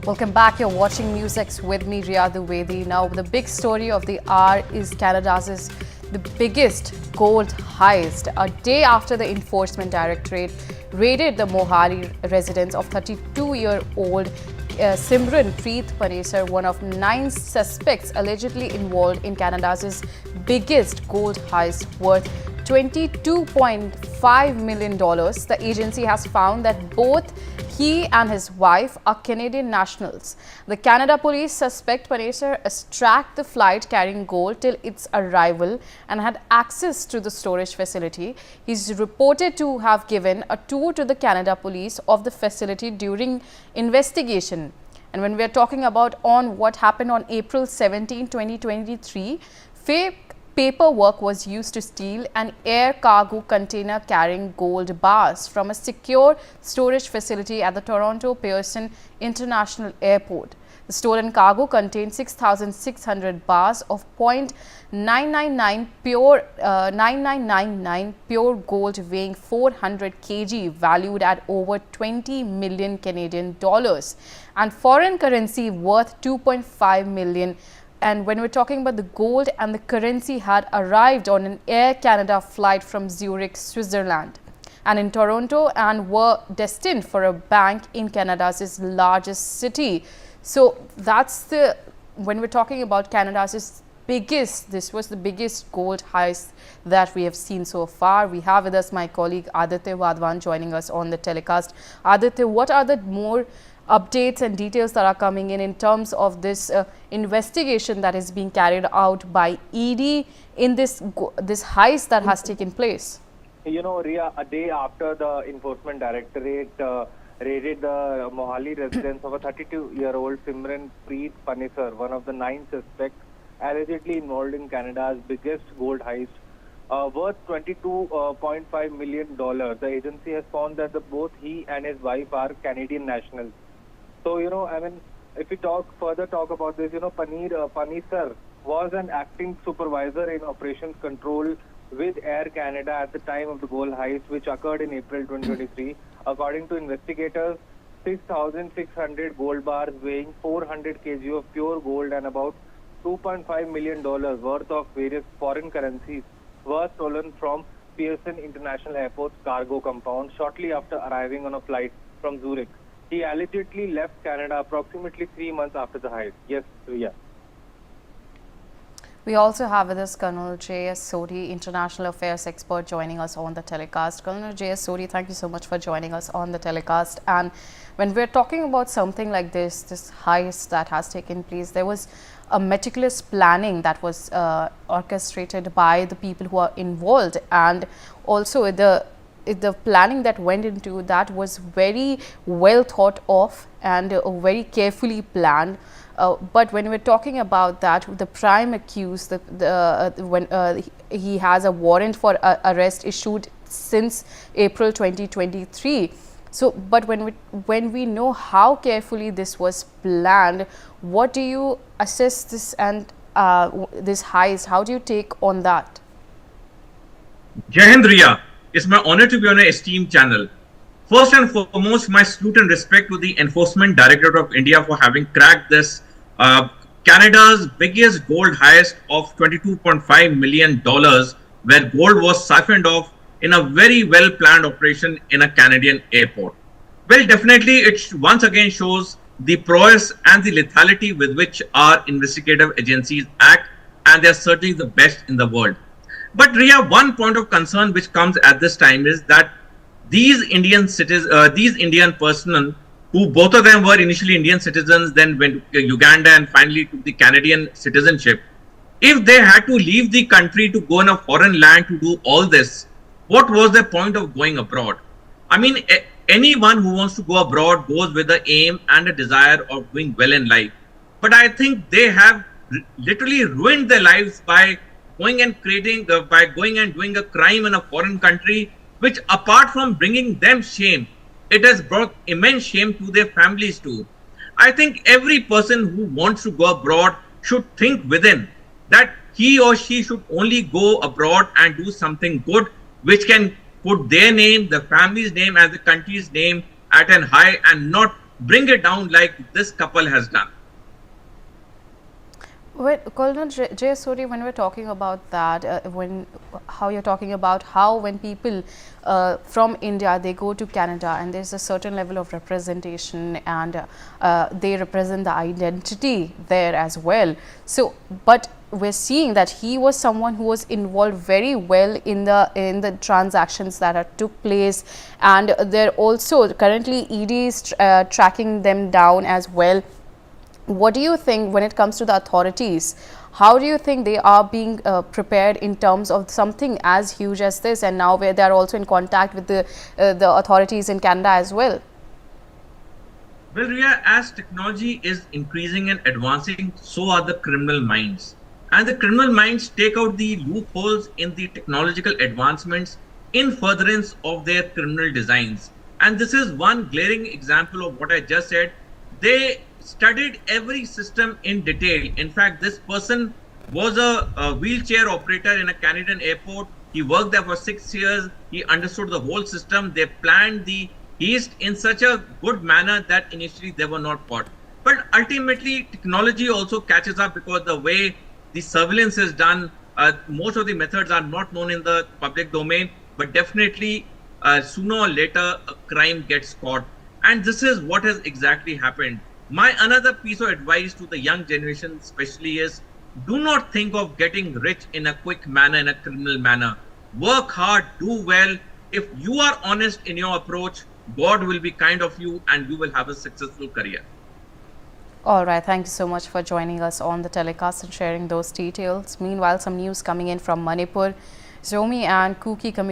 Welcome back. You're watching Newsx with me, Riyadh Dwivedi. Now, the big story of the hour is Canada's the biggest gold heist. A day after the Enforcement Directorate raided the Mohali residence of 32-year-old Simran Preet Panesar, one of 9 suspects allegedly involved in Canada's biggest gold heist worth $22.5 million. The agency has found that both he and his wife are Canadian nationals. The Canada police suspect Panesar tracked the flight carrying gold till its arrival and had access to the storage facility. He's reported to have given a tour to the Canada police of the facility during investigation. And when we are talking about what happened on April 17, 2023, fake paperwork was used to steal an air cargo container carrying gold bars from a secure storage facility at the Toronto Pearson International Airport. The stolen cargo contained 6,600 bars of 9999 pure gold weighing 400 kg, valued at over 20 million Canadian dollars, and foreign currency worth 2.5 million. And when we're talking about the gold and the currency had arrived on an Air Canada flight from Zurich, Switzerland, and in Toronto, and were destined for a bank in Canada's largest city. So that's when we're talking about Canada's biggest, this was the biggest gold heist that we have seen so far. We have with us my colleague Aditya Wadhwan joining us on the telecast. Aditya, what are the more updates and details that are coming in terms of this investigation that is being carried out by ED in this heist that has taken place? You know, Ria, a day after the Enforcement Directorate raided the Mohali residence of a 32-year-old Simran Preet Panesar, one of the 9 suspects allegedly involved in Canada's biggest gold heist, worth $22.5 million. The agency has found that both he and his wife are Canadian nationals. So, you know, I mean, if we further talk about this, you know, Panesar was an acting supervisor in operations control with Air Canada at the time of the gold heist, which occurred in April 2023. According to investigators, 6,600 gold bars weighing 400 kg of pure gold and about $2.5 million worth of various foreign currencies were stolen from Pearson International Airport's cargo compound shortly after arriving on a flight from Zurich. He allegedly left Canada approximately 3 months after the heist. Yes, Riya. We also have with us Colonel J.S. Sodhi, International Affairs expert, joining us on the telecast. Colonel J.S. Sodhi, thank you so much for joining us on the telecast. And when we're talking about something like this heist that has taken place, there was a meticulous planning that was orchestrated by the people who are involved, and also the planning that went into that was very well thought of and very carefully planned. But when we're talking about that, the prime accused, when he has a warrant for arrest issued since April 2023. So, but when we know how carefully this was planned, what do you assess this and this heist? How do you take on that? Jai Hind, Riya. It's my honor to be on an esteemed channel. First and foremost, my salute and respect to the Enforcement Directorate of India for having cracked this Canada's biggest gold heist of $22.5 million, where gold was siphoned off in a very well-planned operation in a Canadian airport. Well, definitely, it once again shows the prowess and the lethality with which our investigative agencies act, and they are certainly the best in the world. But Riya, one point of concern which comes at this time is that these Indian personnel, who both of them were initially Indian citizens, then went to Uganda and finally took the Canadian citizenship, if they had to leave the country to go in a foreign land to do all this, what was the point of going abroad? I mean, anyone who wants to go abroad goes with the aim and a desire of doing well in life. But I think they have literally ruined their lives by going and doing a crime in a foreign country, which apart from bringing them shame, it has brought immense shame to their families too. I think every person who wants to go abroad should think within that he or she should only go abroad and do something good, which can put their name, the family's name, and the country's name at an high, and not bring it down like this couple has done. Well, Colonel J. Suri, when we're talking about that, how you're talking about how when people from India, they go to Canada and there's a certain level of representation and they represent the identity there as well. So, but we're seeing that he was someone who was involved very well in the transactions that took place, and they're also currently ED is tracking them down as well. What do you think when it comes to the authorities? How do you think they are being prepared in terms of something as huge as this, and now where they are also in contact with the authorities in Canada as well? Well, Ria, as technology is increasing and advancing, so are the criminal minds. And the criminal minds take out the loopholes in the technological advancements in furtherance of their criminal designs. And this is one glaring example of what I just said. They studied every system in detail. In fact, this person was a wheelchair operator in a Canadian airport. He worked there for 6 years. He understood the whole system. They planned the heist in such a good manner that initially they were not caught. But ultimately, technology also catches up because the way the surveillance is done, most of the methods are not known in the public domain, but definitely sooner or later a crime gets caught. And this is what has exactly happened. My another piece of advice to the young generation especially is, do not think of getting rich in a quick manner, in a criminal manner. Work hard, do well. If you are honest in your approach, God will be kind of you and you will have a successful career. All right, thank you so much for joining us on the telecast and sharing those details. Meanwhile, some news coming in from Manipur. Zomi and Kuki community